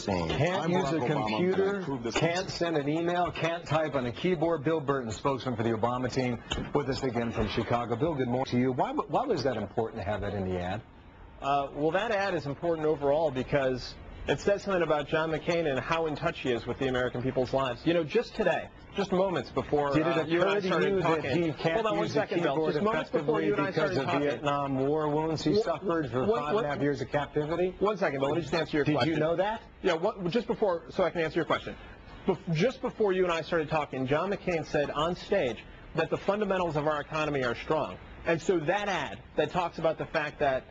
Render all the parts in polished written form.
Can't use a computer, can't send an email, can't type on a keyboard. Bill Burton, spokesman for the Obama team, with us again from Chicago. Bill, good morning to you. Why was that important to have that in the ad? Well, that ad is important overall because it says something about John McCain and how in touch he is with the American people's lives. You know, just today, just moments before you and I started talking. That he can't hold on use the keyboard just moments before you and I started talking. Because of Vietnam War wounds he suffered for 5.5 years of captivity? 1 second, Bill. Let me just answer your question. Did you know that? Yeah, just before, so I can answer your question. Just before you and I started talking, John McCain said on stage that the fundamentals of our economy are strong. And so that ad that talks about the fact that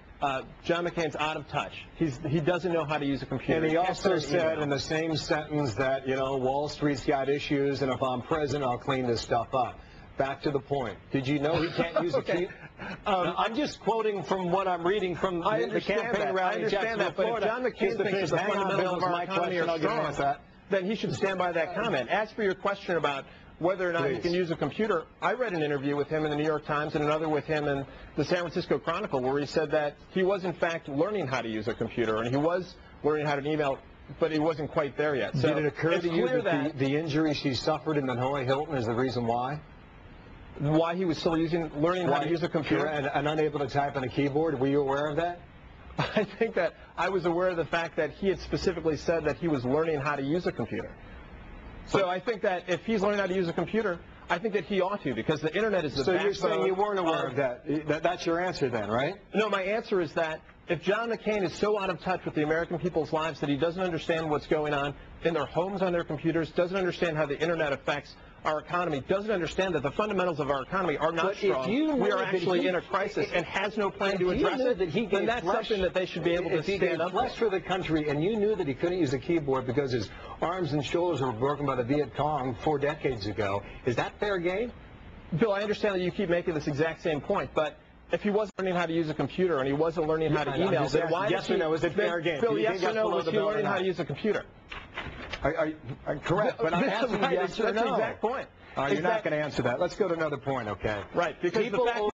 John McCain's out of touch. He doesn't know how to use a computer. And he also said in the same sentence that, you know, Wall Street's got issues, and if I'm president, I'll clean this stuff up. Back to the point. Did you know he can't use a keyboard? I'm just quoting from what I'm reading from the campaign rally. I understand that, but if John McCain thinks the fundamentals of our economy are strong, then he should stand by that comment. As for your question about whether or not he can use a computer, I read an interview with him in the New York Times and another with him in the San Francisco Chronicle where he said that he was in fact learning how to use a computer and he was learning how to email, but he wasn't quite there yet. So did it occur to you that the injury she suffered in the Hanoi Hilton is the reason why? Why he was still learning how to use a computer? And unable to type on a keyboard? Were you aware of that? I think that I was aware of the fact that he had specifically said that he was learning how to use a computer. So I think that if he's learning how to use a computer, I think that he ought to, because the Internet is the backbone. So you're saying you weren't aware of that? That's your answer then, right? No, my answer is that if John McCain is so out of touch with the American people's lives that he doesn't understand what's going on in their homes on their computers, doesn't understand how the Internet affects our economy, doesn't understand that the fundamentals of our economy are not strong, we are actually in a crisis, and has no plan to address it, then that's something that they should be able to stand up for. For the country, and you knew that he couldn't use a keyboard because his arms and shoulders were broken by the Viet Cong 4 decades ago, is that fair game? Bill, I understand that you keep making this exact same point, but if he wasn't learning how to use a computer and he wasn't learning how to email, then why yes or no, is it fair game? Bill, yes or no, was he learning how to use a computer? Correct, but I'm asking yes or no. That's the exact point. You're not going to answer that. Let's go to another point, okay? Right, because the fact